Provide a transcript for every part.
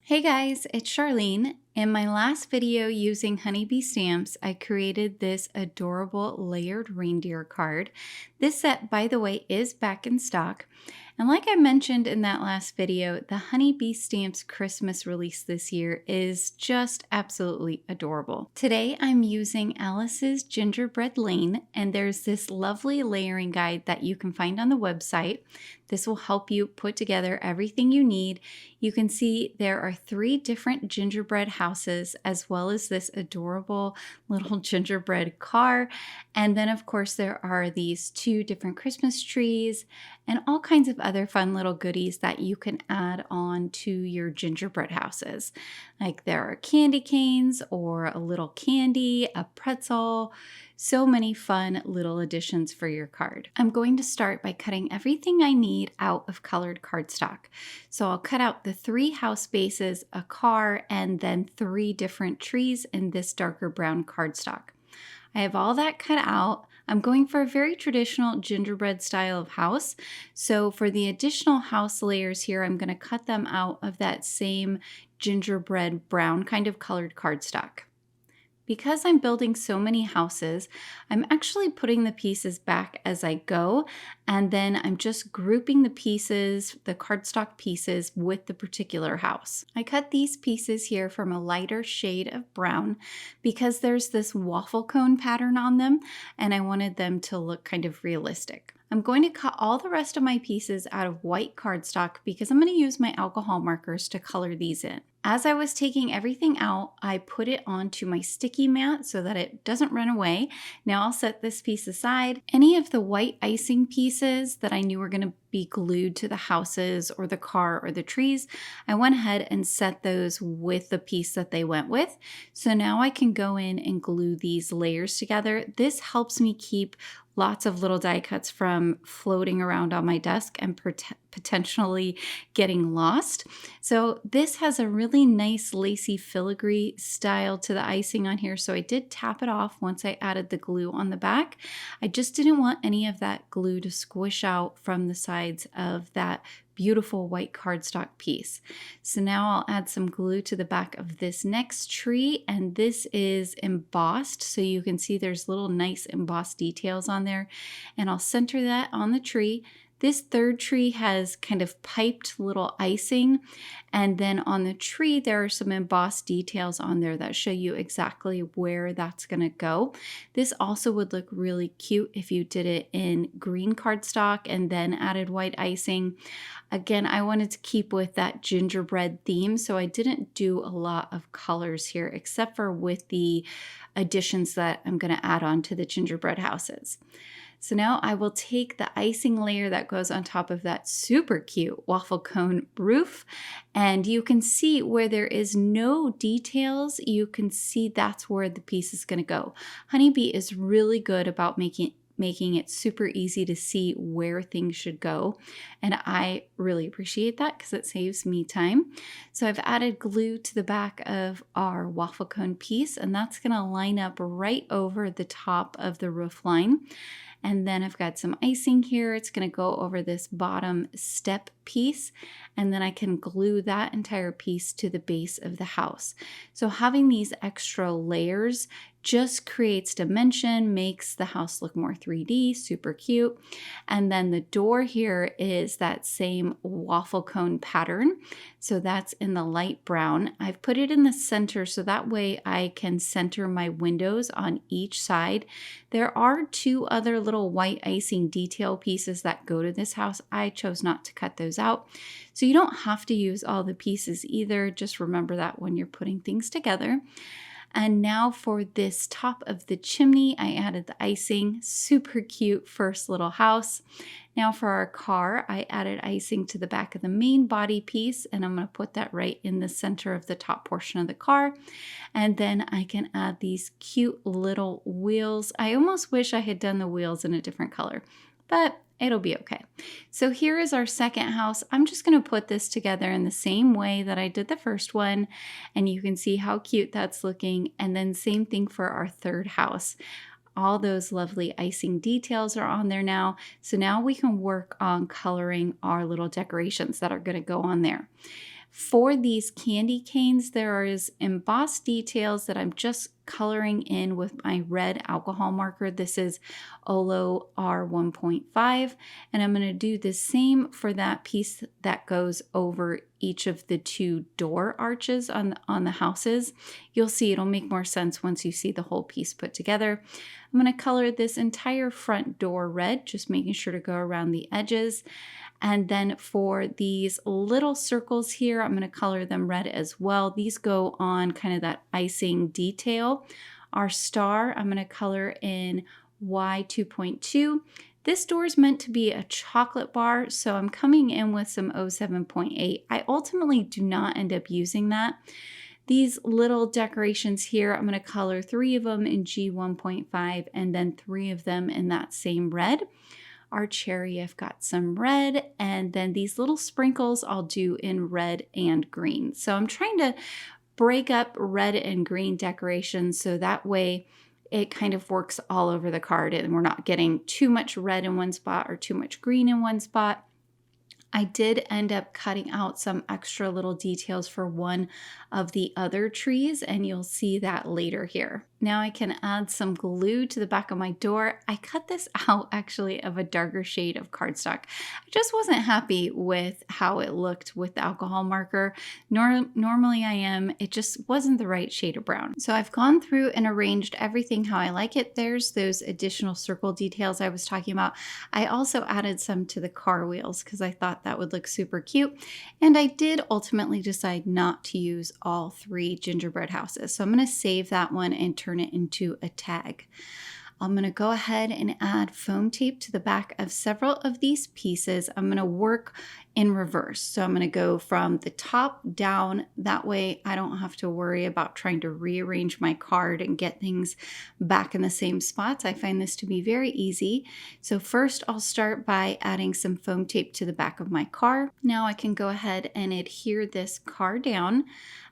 Hey guys, it's Charlene. In my last video using honeybee stamps, I created this adorable layered reindeer card. This set, by the way, is back in stock. And like I mentioned in that last video, the honeybee stamps Christmas release this year is just absolutely adorable. Today I'm using Alice's Gingerbread Lane, and there's this lovely layering guide that you can find on the website. This will help you put together everything you need. You can see there are 3 different gingerbread houses, as well as this adorable little gingerbread car. And then of course there are these 2 different Christmas trees and all kinds of other fun little goodies that you can add on to your gingerbread houses. Like there are candy canes or a little candy, a pretzel, so many fun little additions for your card. I'm going to start by cutting everything I need out of colored cardstock. So I'll cut out the 3 house bases, a car, and then 3 different trees in this darker brown cardstock. I have all that cut out. I'm going for a very traditional gingerbread style of house. So for the additional house layers here, I'm going to cut them out of that same gingerbread brown kind of colored cardstock. Because I'm building so many houses, I'm actually putting the pieces back as I go, and then I'm just grouping the pieces, the cardstock pieces, with the particular house. I cut these pieces here from a lighter shade of brown because there's this waffle cone pattern on them, and I wanted them to look kind of realistic. I'm going to cut all the rest of my pieces out of white cardstock because I'm going to use my alcohol markers to color these in. As I was taking everything out, I put it onto my sticky mat so that it doesn't run away. Now I'll set this piece aside. Any of the white icing pieces that I knew were going to be glued to the houses or the car or the trees, I went ahead and set those with the piece that they went with. So now I can go in and glue these layers together. This helps me keep lots of little die cuts from floating around on my desk and potentially getting lost. So this has a really nice lacy filigree style to the icing on here. So I did tap it off once I added the glue on the back. I just didn't want any of that glue to squish out from the sides of that beautiful white cardstock piece. So now I'll add some glue to the back of this next tree, and this is embossed, so you can see there's little nice embossed details on there, and I'll center that on the tree. This third tree has kind of piped little icing, and then on the tree there are some embossed details on there that show you exactly where that's going to go. This also would look really cute if you did it in green cardstock and then added white icing. Again, I wanted to keep with that gingerbread theme, so I didn't do a lot of colors here except for with the additions that I'm going to add on to the gingerbread houses. So now I will take the icing layer that goes on top of that super cute waffle cone roof, and you can see where there is no details, you can see that's where the piece is going to go. Honeybee is really good about making it super easy to see where things should go, and I really appreciate that because it saves me time. So I've added glue to the back of our waffle cone piece, and that's going to line up right over the top of the roof line. And then I've got some icing here. It's going to go over this bottom step piece, and then I can glue that entire piece to the base of the house. So having these extra layers just creates dimension, makes the house look more 3D, super cute. And then the door here is that same waffle cone pattern. So that's in the light brown. I've put it in the center so that way I can center my windows on each side. There are 2 other little white icing detail pieces that go to this house. I chose not to cut those out. So you don't have to use all the pieces either. Just remember that when you're putting things together. And now for this top of the chimney, I added the icing. Super cute first little house. Now for our car, I added icing to the back of the main body piece, and I'm going to put that right in the center of the top portion of the car. And then I can add these cute little wheels. I almost wish I had done the wheels in a different color, but it'll be okay. So here is our second house. I'm just going to put this together in the same way that I did the first one, and you can see how cute that's looking. And then same thing for our third house. All those lovely icing details are on there now. So now we can work on coloring our little decorations that are going to go on there. For these candy canes, there is embossed details that I'm just coloring in with my red alcohol marker. This is Olo R1.5, and I'm going to do the same for that piece that goes over each of the two door arches on the houses. You'll see it'll make more sense once you see the whole piece put together. I'm going to color this entire front door red, just making sure to go around the edges. And then for these little circles here, I'm going to color them red as well. These go on kind of that icing detail. Our star, I'm going to color in Y2.2. This door is meant to be a chocolate bar, so I'm coming in with some 07.8. I ultimately do not end up using that. These little decorations here, I'm going to color 3 of them in G1.5 and then 3 of them in that same red. Our cherry, I've got some red, and then these little sprinkles I'll do in red and green. So I'm trying to break up red and green decorations so that way it kind of works all over the card and we're not getting too much red in one spot or too much green in one spot. I did end up cutting out some extra little details for one of the other trees, and you'll see that later here. Now I can add some glue to the back of my door. I cut this out actually of a darker shade of cardstock. I just wasn't happy with how it looked with the alcohol marker. Normally I am, it just wasn't the right shade of brown. So I've gone through and arranged everything how I like it. There's those additional circle details I was talking about. I also added some to the car wheels because I thought that would look super cute. And I did ultimately decide not to use all 3 gingerbread houses. So I'm going to save that one and turn it into a tag. I'm going to go ahead and add foam tape to the back of several of these pieces. I'm going to work in reverse. So I'm going to go from the top down. That way I don't have to worry about trying to rearrange my card and get things back in the same spots. I find this to be very easy. So first I'll start by adding some foam tape to the back of my car. Now I can go ahead and adhere this car down.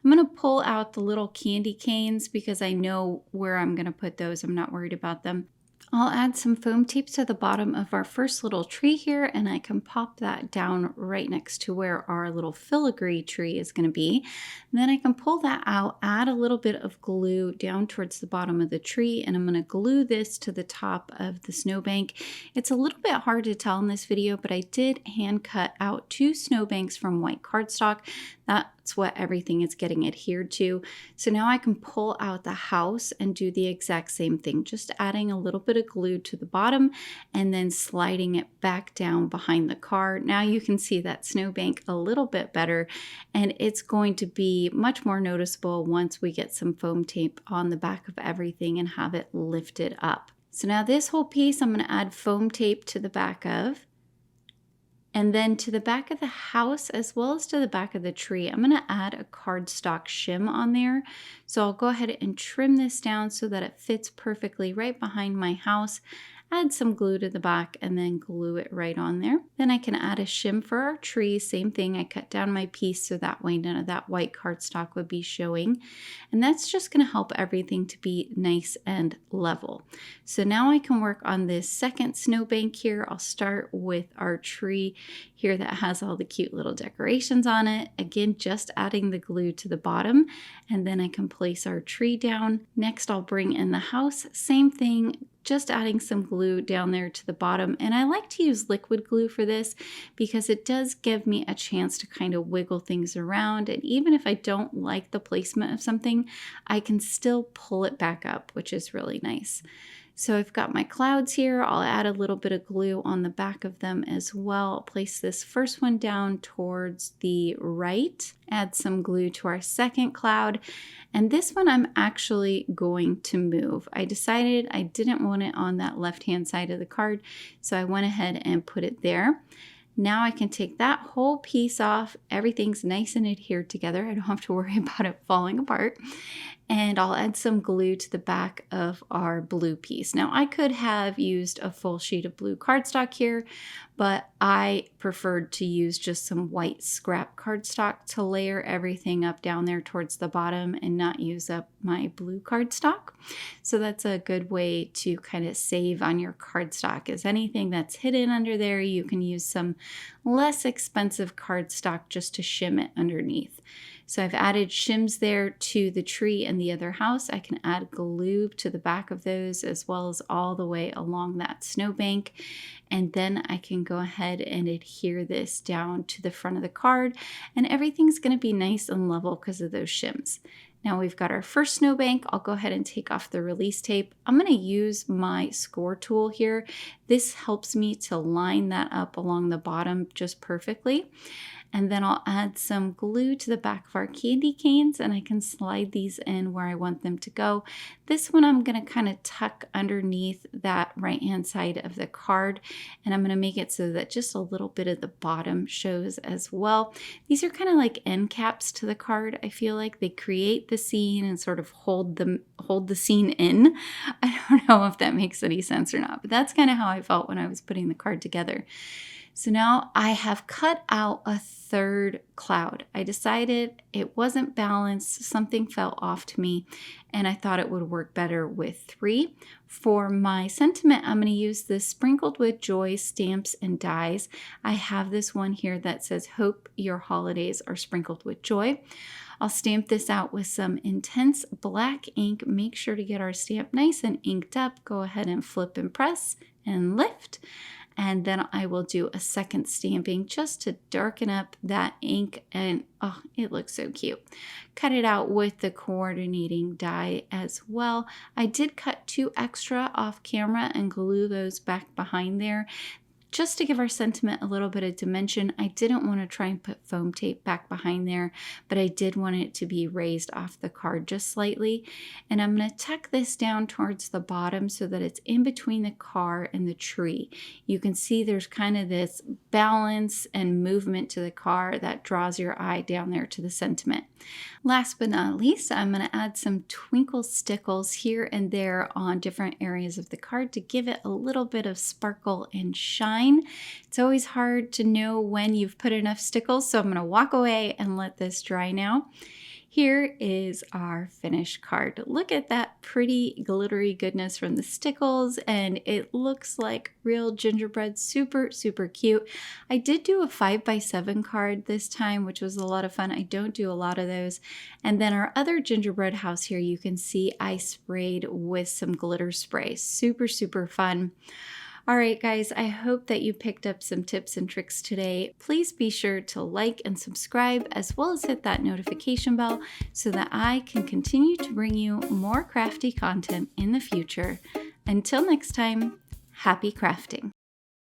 I'm going to pull out the little candy canes because I know where I'm going to put those. I'm not worried about them. I'll add some foam tape to the bottom of our first little tree here, and I can pop that down right next to where our little filigree tree is going to be. And then I can pull that out, add a little bit of glue down towards the bottom of the tree, and I'm going to glue this to the top of the snowbank. It's a little bit hard to tell in this video, but I did hand cut out 2 snowbanks from white cardstock. That's what everything is getting adhered to. So now I can pull out the house and do the exact same thing, just adding a little bit of glue to the bottom and then sliding it back down behind the car. Now you can see that snowbank a little bit better, and it's going to be much more noticeable once we get some foam tape on the back of everything and have it lifted up. So now this whole piece I'm going to add foam tape to the back of. And then to the back of the house, as well as to the back of the tree, I'm going to add a cardstock shim on there. So I'll go ahead and trim this down so that it fits perfectly right behind my house. Add some glue to the back and then glue it right on there. Then I can add a shim for our tree. Same thing, I cut down my piece so that way none of that white cardstock would be showing. And that's just going to help everything to be nice and level. So now I can work on this second snowbank here. I'll start with our tree here that has all the cute little decorations on it. Again, just adding the glue to the bottom, and then I can place our tree down. Next, I'll bring in the house. Same thing, just adding some glue down there to the bottom. And I like to use liquid glue for this because it does give me a chance to kind of wiggle things around. And even if I don't like the placement of something, I can still pull it back up, which is really nice. So I've got my clouds here. I'll add a little bit of glue on the back of them as well. I'll place this first one down towards the right, add some glue to our second cloud. And this one I'm actually going to move. I decided I didn't want it on that left-hand side of the card, so I went ahead and put it there. Now I can take that whole piece off. Everything's nice and adhered together. I don't have to worry about it falling apart. And I'll add some glue to the back of our blue piece. Now I could have used a full sheet of blue cardstock here, but I preferred to use just some white scrap cardstock to layer everything up down there towards the bottom and not use up my blue cardstock. So that's a good way to kind of save on your cardstock, is anything that's hidden under there, you can use some less expensive cardstock just to shim it underneath. So I've added shims there to the tree and the other house. I can add glue to the back of those as well as all the way along that snowbank. And then I can go ahead and adhere this down to the front of the card, and everything's going to be nice and level because of those shims. Now we've got our first snowbank. I'll go ahead and take off the release tape. I'm going to use my score tool here. This helps me to line that up along the bottom just perfectly. And then I'll add some glue to the back of our candy canes, and I can slide these in where I want them to go. This one I'm going to kind of tuck underneath that right-hand side of the card, and I'm going to make it so that just a little bit of the bottom shows as well. These are kind of like end caps to the card. I feel like they create the scene and sort of hold the scene in. I don't know if that makes any sense or not, but that's kind of how I felt when I was putting the card together. So now I have cut out a third cloud. I decided it wasn't balanced, something fell off to me, and I thought it would work better with 3. For my sentiment, I'm going to use this Sprinkled with Joy stamps and dies. I have this one here that says, "Hope your holidays are sprinkled with joy." I'll stamp this out with some intense black ink. Make sure to get our stamp nice and inked up. Go ahead and flip and press and lift. And then I will do a second stamping just to darken up that ink, and oh, it looks so cute. Cut it out with the coordinating die as well. I did cut 2 extra off camera and glue those back behind there, just to give our sentiment a little bit of dimension. I didn't want to try and put foam tape back behind there, but I did want it to be raised off the card just slightly. And I'm going to tuck this down towards the bottom so that it's in between the car and the tree. You can see there's kind of this balance and movement to the car that draws your eye down there to the sentiment. Last but not least, I'm going to add some Twinkle Stickles here and there on different areas of the card to give it a little bit of sparkle and shine. It's always hard to know when you've put enough stickles, so I'm going to walk away and let this dry now. Here is our finished card. Look at that pretty glittery goodness from the stickles, and it looks like real gingerbread. Super, super cute. I did do a 5x7 card this time, which was a lot of fun. I don't do a lot of those. And then our other gingerbread house here, you can see I sprayed with some glitter spray. Super, super fun. All right, guys, I hope that you picked up some tips and tricks today. Please be sure to like and subscribe, as well as hit that notification bell so that I can continue to bring you more crafty content in the future. Until next time, happy crafting.